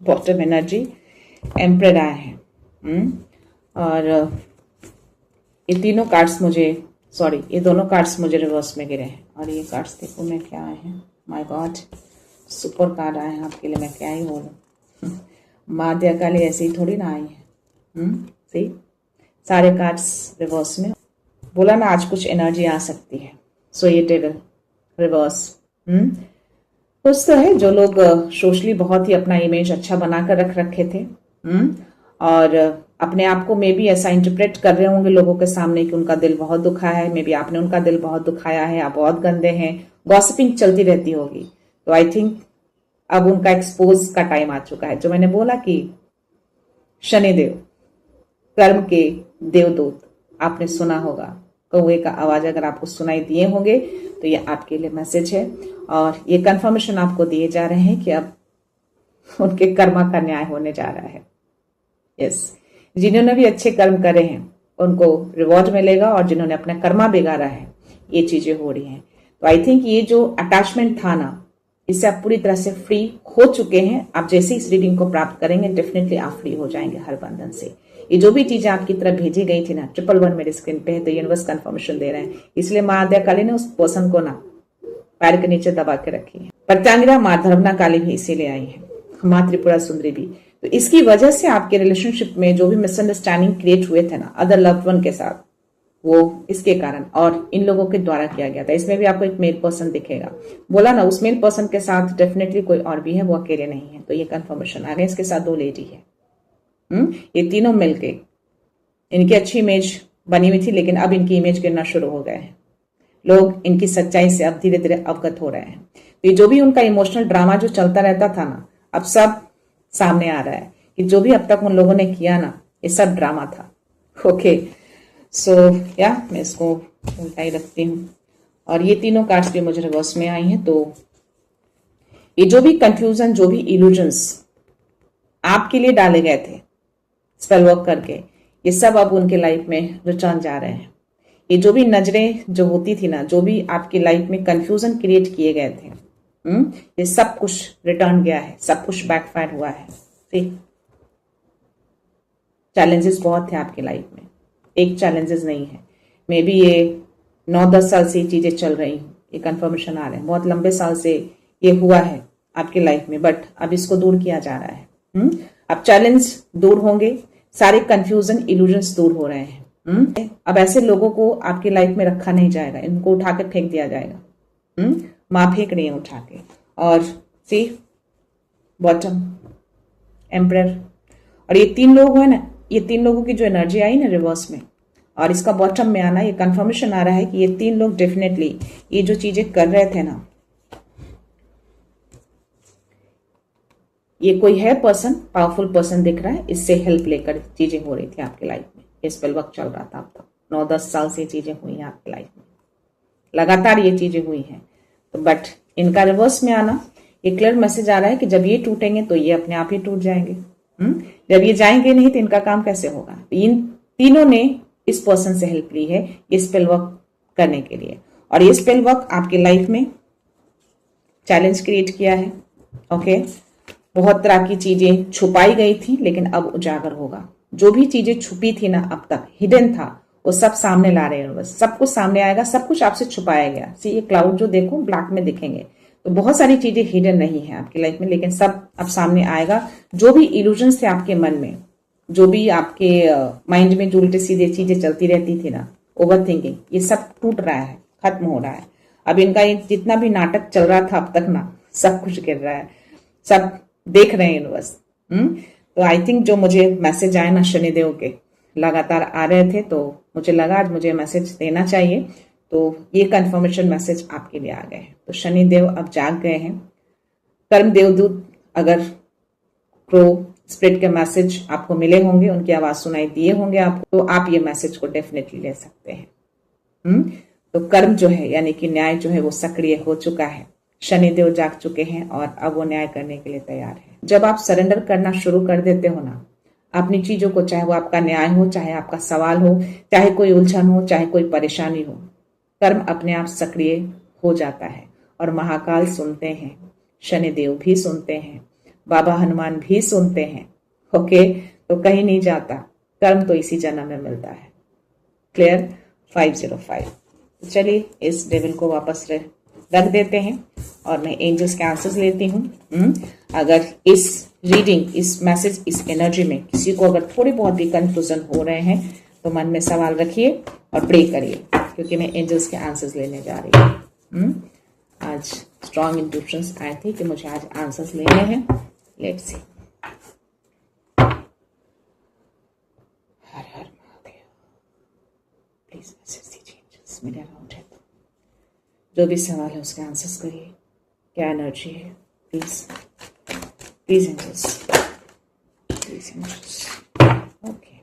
Bottom energy, emperor आए हैं। और ये तीनों कार्ड्स मुझे, सॉरी, ये दोनों कार्ड्स मुझे रिवर्स में गिरे हैं। और ये कार्ड्स देखो मैं क्या आए हैं, माय गॉड, सुपर कार्ड आए हैं आपके लिए, मैं क्या ही बोलूं। माध्या काली ऐसे ही थोड़ी ना आई है। सी, सारे कार्ड्स रिवर्स में। बोला ना आज कुछ एनर्जी आ सकती है। सो ये टेबल रिवर्स। कुछ तो है जो लोग सोशली बहुत ही अपना इमेज अच्छा बनाकर रख रखे थे, और अपने आप को मे बी ऐसा इंटरप्रेट कर रहे होंगे लोगों के सामने कि उनका दिल बहुत दुखा है, मे बी आपने उनका दिल बहुत दुखाया है, आप बहुत गंदे हैं, गॉसिपिंग चलती रहती होगी। तो आई थिंक अब उनका एक्सपोज का टाइम आ चुका है। जो मैंने बोला कि शनिदेव, कर्म के देवदूत, आपने सुना होगा कौवे का आवाज अगर आपको सुनाई दिए होंगे तो ये आपके लिए मैसेज है। और ये कंफर्मेशन आपको दिए जा रहे हैं कि अब उनके कर्मा का न्याय होने जा रहा है। यस, जिन्होंने भी अच्छे कर्म करे हैं उनको रिवॉर्ड मिलेगा, और जिन्होंने अपना कर्मा बिगाड़ा है ये चीजें हो रही हैं। तो आई थिंक ये जो अटैचमेंट था ना, इससे आप पूरी तरह से फ्री हो चुके हैं। आप जैसे इस रीडिंग को प्राप्त करेंगे डेफिनेटली आप फ्री हो जाएंगे हर बंधन से। ये जो भी चीजें आपकी तरफ भेजी गई थी ना, 111 मेरे स्क्रीन पे है, तो यूनिवर्स कंफर्मेशन दे रहे हैं। इसलिए माँ आद्या काली ने उस पर्सन को ना पैर के नीचे दबा के रखी है। प्रत्यांगिरा माँ धर्मना काली भी इसीलिए आई है, माँ त्रिपुरा सुंदरी भी। तो इसकी वजह से आपके रिलेशनशिप में जो भी मिसअंडरस्टैंडिंग क्रिएट हुए थे ना अदर लव्ड वन के साथ, वो इसके कारण और इन लोगों के द्वारा किया गया था। इसमें भी आपको एक मेल पर्सन दिखेगा। बोला ना, उस मेल पर्सन के साथ डेफिनेटली कोई और भी है, वो अकेले नहीं है। तो ये कंफर्मेशन आ गया। इसके साथ 2 लेडी है। ये तीनों मिलके, इनकी अच्छी इमेज बनी हुई थी, लेकिन अब इनकी इमेज गिरना शुरू हो गए हैं। लोग इनकी सच्चाई से अब धीरे धीरे अवगत हो रहे हैं। तो ये जो भी उनका इमोशनल ड्रामा जो चलता रहता था ना, अब सब सामने आ रहा है कि जो भी अब तक उन लोगों ने किया ना, ये सब ड्रामा था। ओके, सो या मैं इसको उल्टा ही रखती हूँ। और ये तीनों कार्ड्स भी मुझे रिवर्स में आई हैं। तो ये जो भी कंफ्यूजन, जो भी इल्यूजन्स आपके लिए डाले गए थे स्पेल वर्क करके, ये सब अब उनके लाइफ में रिटर्न जा रहे हैं। ये जो भी नजरें जो होती थी ना, जो भी आपकी लाइफ में कंफ्यूजन क्रिएट किए गए थे, ये सब कुछ रिटर्न गया है, सब कुछ बैकफायर हुआ है। ठीक, चैलेंजेस बहुत थे आपकी लाइफ में, एक चैलेंजेस नहीं है। मे बी ये 9-10 साल से ये चीजें चल रही हूँ, ये कंफर्मेशन आ रहे हैं, बहुत लंबे साल से ये हुआ है आपकी लाइफ में, बट अब इसको दूर किया जा रहा है। अब चैलेंज दूर होंगे, सारे कंफ्यूजन इल्यूजन्स दूर हो रहे हैं। अब ऐसे लोगों को आपकी लाइफ में रखा नहीं जाएगा, इनको उठा के फेंक दिया जाएगा। माँ फेंक रही है उठा के। और सी बॉटम, एम्परर, और ये 3 लोग हुए ना, ये 3 लोगों की जो एनर्जी आई ना रिवर्स में, और इसका बॉटम में आना, ये कंफर्मेशन आ रहा है कि ये 3 लोग डेफिनेटली ये जो चीजें कर रहे थे ना, ये कोई है पर्सन, पावरफुल पर्सन दिख रहा है, इससे हेल्प लेकर चीजें हो रही थी आपकी लाइफ में। ये स्पेल वर्क चल रहा था अब तक, 9-10 साल से चीजें हुई हैं आपकी लाइफ में, लगातार ये चीजें हुई हैं। तो बट इनका रिवर्स में आना, ये क्लियर मैसेज आ रहा है कि जब ये टूटेंगे तो ये अपने आप ही टूट जाएंगे। जब ये जाएंगे नहीं तो इनका काम कैसे होगा। इन तीनों ने इस पर्सन से हेल्प ली है ये स्पेल वर्क करने के लिए, और ये स्पेल वर्क आपकी लाइफ में चैलेंज क्रिएट किया है। ओके, बहुत तरह की चीजें छुपाई गई थी लेकिन अब उजागर होगा। जो भी चीजें छुपी थी ना, अब तक हिडन था, वो सब सामने ला रहे हैं। बस सब कुछ सामने आएगा, सब कुछ आपसे छुपाया गया। सी ये क्लाउड जो देखो ब्लैक में दिखेंगे, तो बहुत सारी चीजें हिडन नहीं है आपकी लाइफ में, लेकिन सब अब सामने आएगा। जो भी इल्यूजन्स थे आपके मन में, जो भी आपके माइंड में जो उल्टे सीधे चीजें चलती रहती थी ना, ओवर थिंकिंग, ये सब टूट रहा है, खत्म हो रहा है। अब इनका जितना भी नाटक चल रहा था अब तक ना, सब कुछ गिर रहा है, सब देख रहे हैं यूनिवर्स। तो आई थिंक जो मुझे मैसेज आए ना शनिदेव के, लगातार आ रहे थे, तो मुझे लगा आज मुझे मैसेज देना चाहिए, तो ये कंफर्मेशन मैसेज आपके लिए आ गए हैं। तो शनिदेव अब जाग गए हैं। कर्म देवदूत अगर प्रो स्पिरिट के मैसेज आपको मिले होंगे, उनकी आवाज सुनाई दिए होंगे आपको, तो आप ये मैसेज को डेफिनेटली ले सकते हैं। तो कर्म जो है यानी कि न्याय जो है वो सक्रिय हो चुका है, शनिदेव जाग चुके हैं और अब वो न्याय करने के लिए तैयार है। जब आप सरेंडर करना शुरू कर देते हो ना अपनी चीजों को, चाहे वो आपका न्याय हो, चाहे आपका सवाल हो, चाहे कोई उलझन हो, चाहे कोई परेशानी हो, कर्म अपने आप सक्रिय हो जाता है। और महाकाल सुनते हैं, शनिदेव भी सुनते हैं, बाबा हनुमान भी सुनते हैं। ओके, तो कहीं नहीं जाता, कर्म तो इसी जन्म में मिलता है। क्लियर? 505। चलिए इस डेविल को वापस रख देते हैं और मैं एंजल्स के आंसर्स लेती हूँ। अगर इस रीडिंग, इस मैसेज, इस एनर्जी में किसी को अगर थोड़ी बहुत भी कंफ्यूजन हो रहे हैं तो मन में सवाल रखिए और प्रे करिए, क्योंकि मैं एंजल्स के आंसर्स लेने जा रही हूँ। आज स्ट्रॉन्ग इंट्यूशंस आए थे कि मुझे आज आंसर्स लेने हैं। Let's see. Her her Mahadev, please message दीजिए एंजल्स, मेरे अराउंड है तो जो भी सवाल है उसके आंसर्स करिए। क्या एनर्जी है, please please angels, please angels. Okay,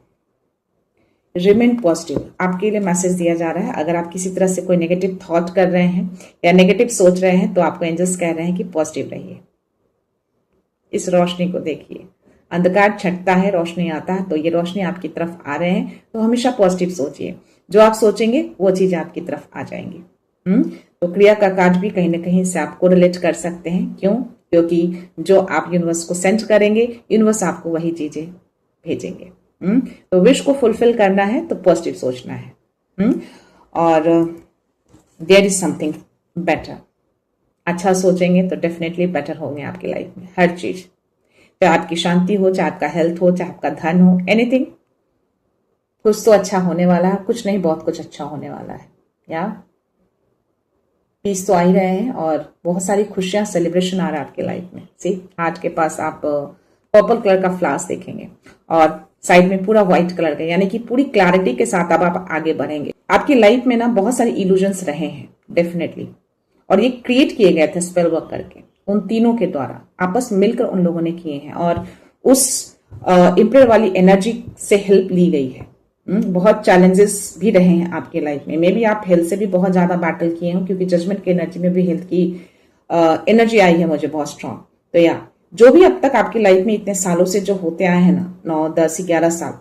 remain positive, आपके लिए मैसेज दिया जा रहा है। अगर आप किसी तरह से कोई नेगेटिव थॉट कर रहे हैं या नेगेटिव सोच रहे हैं तो आपको एंजल्स कह रहे हैं कि पॉजिटिव रहिए। इस रोशनी को देखिए, अंधकार छटता है, रोशनी आता है, तो ये रोशनी आपकी तरफ आ रहे हैं। तो हमेशा पॉजिटिव सोचिए, जो आप सोचेंगे वो चीजें आपकी तरफ आ जाएंगी। तो क्रिया का कार्य भी कहीं ना कहीं से आपको रिलेट कर सकते हैं। क्यों? क्योंकि जो आप यूनिवर्स को सेंड करेंगे, यूनिवर्स आपको वही चीजें भेजेंगे। तो विश को फुलफिल करना है तो पॉजिटिव सोचना है। और देयर इज समथिंग बेटर, अच्छा सोचेंगे तो डेफिनेटली बेटर होंगे आपकी लाइफ में हर चीज, चाहे आपकी शांति हो, चाहे आपका हेल्थ हो, चाहे आपका धन हो, एनीथिंग, कुछ तो अच्छा होने वाला है। कुछ नहीं, बहुत कुछ अच्छा होने वाला है। या पीस तो आ ही रहे हैं और बहुत सारी खुशियां, सेलिब्रेशन आ रहा है आपके लाइफ में। सी हार्ट के पास आप पर्पल कलर का फ्लावर्स देखेंगे और साइड में पूरा व्हाइट कलर का, यानी कि पूरी क्लैरिटी के साथ अब आप आगे बढ़ेंगे। आपकी लाइफ में ना बहुत सारे इल्यूजन्स रहे हैं डेफिनेटली, और ये क्रिएट किए गए थे स्पेल वर्क करके, उन तीनों के द्वारा आपस मिलकर उन लोगों ने किए हैं। और उस इम्प्रेयर वाली एनर्जी से हेल्प ली गई है। बहुत चैलेंजेस भी रहे हैं आपके लाइफ में। मे बी आप हेल्थ से भी बहुत ज्यादा बैटल किए हो, क्योंकि जजमेंट की एनर्जी में भी हेल्थ की एनर्जी आई है मुझे बहुत स्ट्रांग। तो या जो भी अब तक आपकी लाइफ में इतने सालों से जो होते आए हैं ना, 9, 10, 11 साल,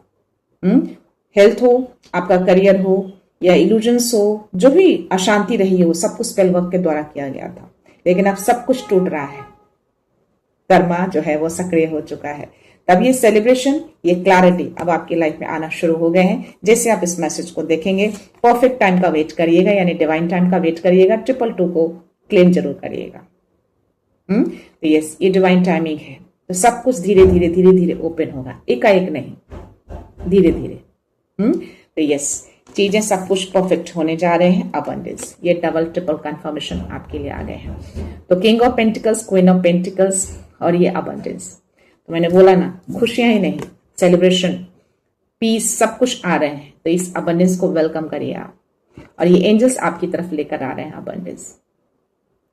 हेल्थ हो, आपका करियर हो या इल्यूजन्स हो, जो भी अशांति रही हो, सब कुछ स्पेल वर्क के द्वारा किया गया था। लेकिन अब सब कुछ टूट रहा है, कर्मा जो है वो सक्रिय हो चुका है। तब ये सेलिब्रेशन, ये क्लैरिटी अब आपकी लाइफ में आना शुरू हो गए हैं। जैसे आप इस मैसेज को देखेंगे, परफेक्ट टाइम का वेट करिएगा, यानी डिवाइन टाइम का वेट करिएगा, 222 को क्लेम जरूर करिएगा। तो यस, ये डिवाइन टाइमिंग है। तो सब कुछ धीरे धीरे धीरे धीरे ओपन होगा, एकाएक नहीं, धीरे धीरे। तो यस, चीजें सब कुछ परफेक्ट होने जा रहे हैं। अबंडेंस, ये डबल ट्रिपल कंफर्मेशन आपके लिए आ गए हैं। तो king of pentacles, queen of pentacles और ये अबंडेंस। तो मैंने बोला ना, खुशियां ही नहीं, सेलिब्रेशन, पीस, सब कुछ आ रहे हैं। तो इस अबंडेंस को वेलकम करिए आप, और ये एंजल्स आपकी तरफ लेकर आ रहे हैं अबंडेंस।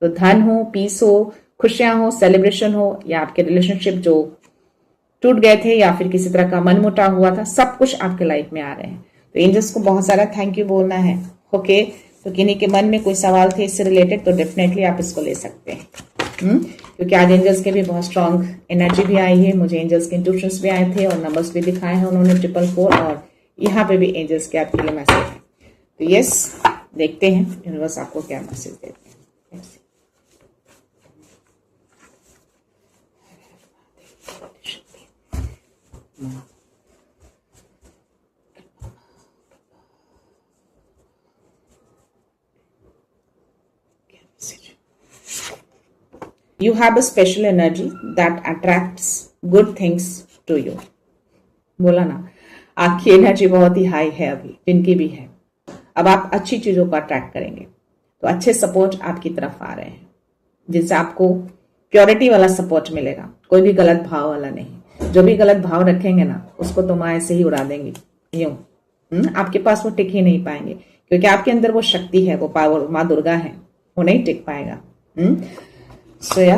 तो धन हो, पीस हो, खुशियां हो, सेलिब्रेशन हो, या आपके रिलेशनशिप जो टूट गए थे या फिर किसी तरह का मनमुटाव हुआ था, सब कुछ आपके लाइफ में आ रहे हैं। तो एंजल्स को बहुत सारा थैंक यू बोलना है। ओके, तो किन्हीं के मन में कोई सवाल थे इससे रिलेटेड, तो डेफिनेटली आप इसको ले सकते हैं। क्योंकि आज एंजल्स के भी बहुत स्ट्रांग एनर्जी भी आई है, मुझे एंजल्स के इंट्यूशंस भी आए थे और नंबर्स भी दिखाए हैं उन्होंने 444, और यहाँ पे भी एंजल्स के आपके लिए मैसेज है। तो यस, देखते हैं यूनिवर्स आपको क्या मैसेज देते हैं। You have a special energy that attracts good things to you. बोला ना, आपकी एनर्जी बहुत ही हाई है अभी, जिनकी भी है। अब आप अच्छी चीजों को अट्रैक्ट करेंगे, तो अच्छे सपोर्ट आपकी तरफ आ रहे हैं, जिनसे आपको प्योरिटी वाला सपोर्ट मिलेगा, कोई भी गलत भाव वाला नहीं। जो भी गलत भाव रखेंगे ना, उसको तो माँ ऐसे ही उड़ा देंगी, यूं। आपके पास वो टिक ही नहीं पाएंगे, क्योंकि आपके अंदर वो शक्ति है, वो पावर माँ दुर्गा है, वो नहीं टिक पाएगा। सो या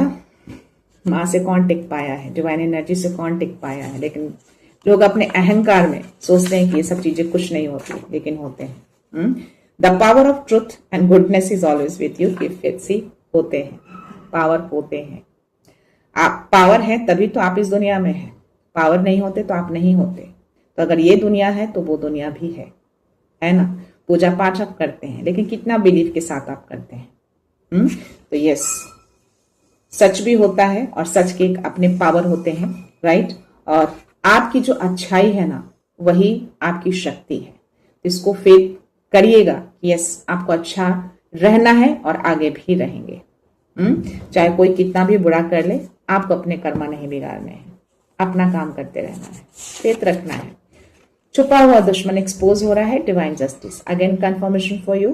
माँ से कौन टिक पाया है, डिवाइन एनर्जी से कौन टिक पाया है। लेकिन लोग अपने अहंकार में सोचते हैं कि ये सब चीजें कुछ नहीं होती, लेकिन होते हैं। The power of truth and goodness is always with you. सी होते हैं, पावर होते हैं। आप पावर है तभी तो आप इस दुनिया में हैं, पावर नहीं होते तो आप नहीं होते। तो अगर ये दुनिया है तो वो दुनिया भी है ना। पूजा पाठ आप करते हैं, लेकिन कितना बिलीव के साथ आप करते हैं। तो यस, सच भी होता है और सच के एक अपने पावर होते हैं, राइट। और आपकी जो अच्छाई है ना, वही आपकी शक्ति है। इसको फेथ करिएगा, यस, आपको अच्छा रहना है और आगे भी रहेंगे। चाहे कोई कितना भी बुरा कर ले, आपको अपने कर्मा नहीं बिगाड़ने हैं, अपना काम करते रहना है, फेथ रखना है। छुपा हुआ दुश्मन एक्सपोज हो रहा है, divine justice again confirmation for you.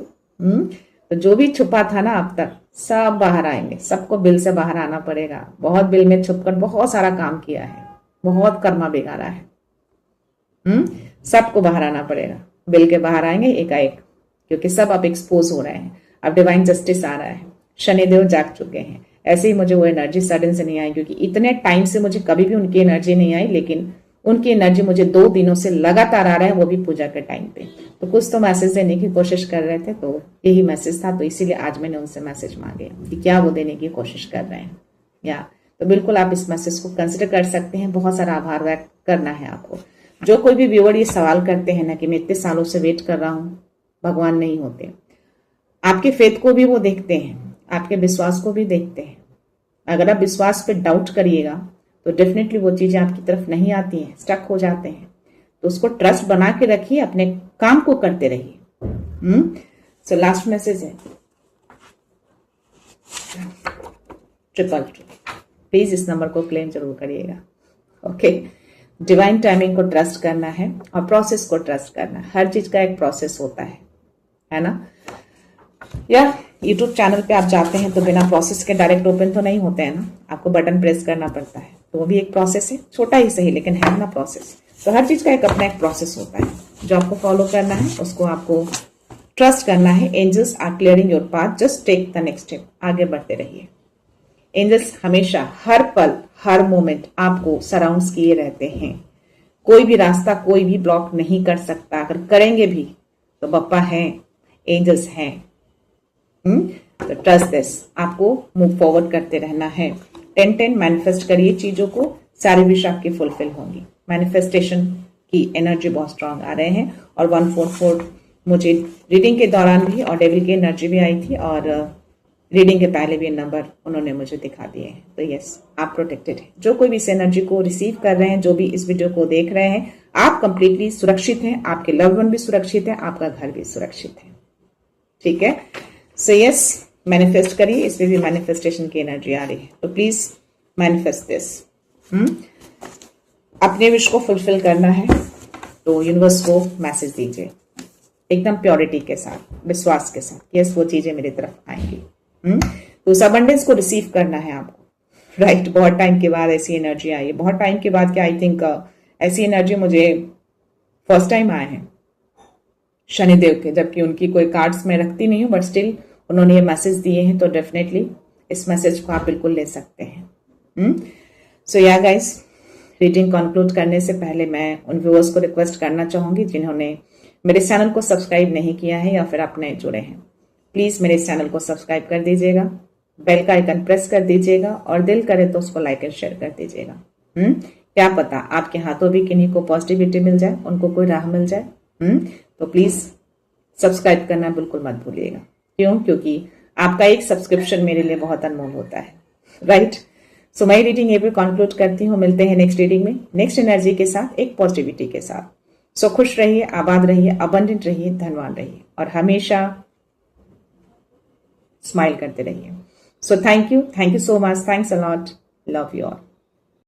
तो जो भी छुपा था ना अब तक, सब बाहर आएंगे। सबको बिल से बाहर आना पड़ेगा। बहुत बिल में छुपकर बहुत सारा काम किया है, बहुत कर्मा बिगाड़ा है। सबको बाहर आना पड़ेगा, बिल के बाहर आएंगे एकाएक, क्योंकि सब अब एक्सपोज हो रहे हैं। अब डिवाइन जस्टिस आ रहा है, शनिदेव जाग चुके हैं। ऐसे ही मुझे वो एनर्जी सडन से नहीं आई, क्योंकि इतने टाइम से मुझे कभी भी उनकी एनर्जी नहीं आई, लेकिन उनकी एनर्जी मुझे 2 दिनों से लगातार आ रहा है, वो भी पूजा के टाइम पे। तो कुछ तो मैसेज देने की कोशिश कर रहे थे, तो यही मैसेज था। तो इसीलिए आज मैंने उनसे मैसेज मांगे कि क्या वो देने की कोशिश कर रहे हैं, या तो बिल्कुल आप इस मैसेज को कंसिडर कर सकते हैं। बहुत सारा आभार व्यक्त करना है आपको। जो कोई भी व्यूअर ये सवाल करते हैं ना कि मैं इतने सालों से वेट कर रहा हूँ, भगवान नहीं होते। आपके फेथ को भी वो देखते हैं, आपके विश्वास को भी देखते हैं। अगर आप विश्वास पे डाउट करिएगा तो डेफिनेटली वो चीजें आपकी तरफ नहीं आती हैं, स्टक हो जाते हैं। तो उसको ट्रस्ट बना के रखिए, अपने काम को करते रहिए। सो लास्ट मैसेज है 222। प्लीज इस नंबर को क्लेम जरूर करिएगा। ओके, डिवाइन टाइमिंग को ट्रस्ट करना है और प्रोसेस को ट्रस्ट करना है। हर चीज का एक प्रोसेस होता है ना। या यूट्यूब चैनल पे आप जाते हैं तो बिना प्रोसेस के डायरेक्ट ओपन तो नहीं होते हैं ना, आपको बटन प्रेस करना पड़ता है। तो वो भी एक प्रोसेस है, छोटा ही सही, लेकिन है ना प्रोसेस। तो हर चीज का एक अपना एक प्रोसेस होता है, जो आपको फॉलो करना है, उसको आपको ट्रस्ट करना है। Angels are clearing your path, just take the next step. आगे बढ़ते रहिए। एंजल्स हमेशा, हर पल, हर मोमेंट आपको सराउंड्स किए रहते हैं। कोई भी रास्ता, कोई भी ब्लॉक नहीं कर सकता। अगर करेंगे भी तो बप्पा है, एंजल्स हैं। तो ट्रस्ट दिस, आपको मूव फॉरवर्ड करते रहना है। 10-10 मैनिफेस्ट करिए चीजों को, सारी विश आपकी फुलफिल होंगी। मैनिफेस्टेशन की एनर्जी बहुत स्ट्रांग आ रहे हैं। और 144 मुझे रीडिंग के दौरान भी और डेविल की एनर्जी भी आई थी, और रीडिंग के पहले भी नंबर उन्होंने मुझे दिखा दिए हैं। तो यस, आप प्रोटेक्टेड हैं। जो कोई भी इस एनर्जी को रिसीव कर रहे हैं, जो भी इस वीडियो को देख रहे हैं, आप कंप्लीटली सुरक्षित हैं, आपके लव्ड वन भी सुरक्षित है, आपका घर भी सुरक्षित है। ठीक है, सो यस, मैनिफेस्ट करिए। इसमें भी मैनिफेस्टेशन की एनर्जी आ रही है, तो प्लीज मैनिफेस्ट दिस। अपने विश को फुलफिल करना है तो यूनिवर्स को मैसेज दीजिए एकदम प्योरिटी के साथ, विश्वास के साथ, यस वो चीजें मेरी तरफ आएंगी। तो उस अबंडेंस को रिसीव करना है आपको, राइट। बहुत टाइम के बाद ऐसी एनर्जी आई है, बहुत टाइम के बाद क्या, आई थिंक ऐसी एनर्जी मुझे फर्स्ट टाइम आए हैं शनिदेव के, जबकि उनकी कोई कार्ड्स में रखती नहीं हूँ, बट स्टिल उन्होंने ये मैसेज दिए हैं, तो डेफिनेटली इस मैसेज को आप बिल्कुल ले सकते हैं। सो या गाइस, रीडिंग कंक्लूड करने से पहले मैं उन व्यूअर्स को रिक्वेस्ट करना चाहूंगी जिन्होंने मेरे चैनल को सब्सक्राइब नहीं किया है या फिर आप नए जुड़े हैं, प्लीज मेरे चैनल को सब्सक्राइब कर दीजिएगा, बेल का आइकन प्रेस कर दीजिएगा और दिल करे तो उसको लाइक एंड शेयर कर दीजिएगा। क्या पता आपके हाथों भी किन्हीं को पॉजिटिविटी मिल जाए, उनको कोई राह मिल जाए। तो प्लीज सब्सक्राइब करना बिल्कुल मत भूलिएगा। क्यों? क्योंकि आपका एक सब्सक्रिप्शन मेरे लिए बहुत अनमोल होता है, राइट। सो मैं रीडिंग ये भी कंक्लूड करती हूँ। मिलते हैं नेक्स्ट रीडिंग में, नेक्स्ट एनर्जी के साथ, एक पॉजिटिविटी के साथ। सो खुश रहिए, आबाद रहिए, अबंडेंट रहिए, धनवान रहिए और हमेशा स्माइल करते रहिए। So thank you so much, thanks a lot, love you all.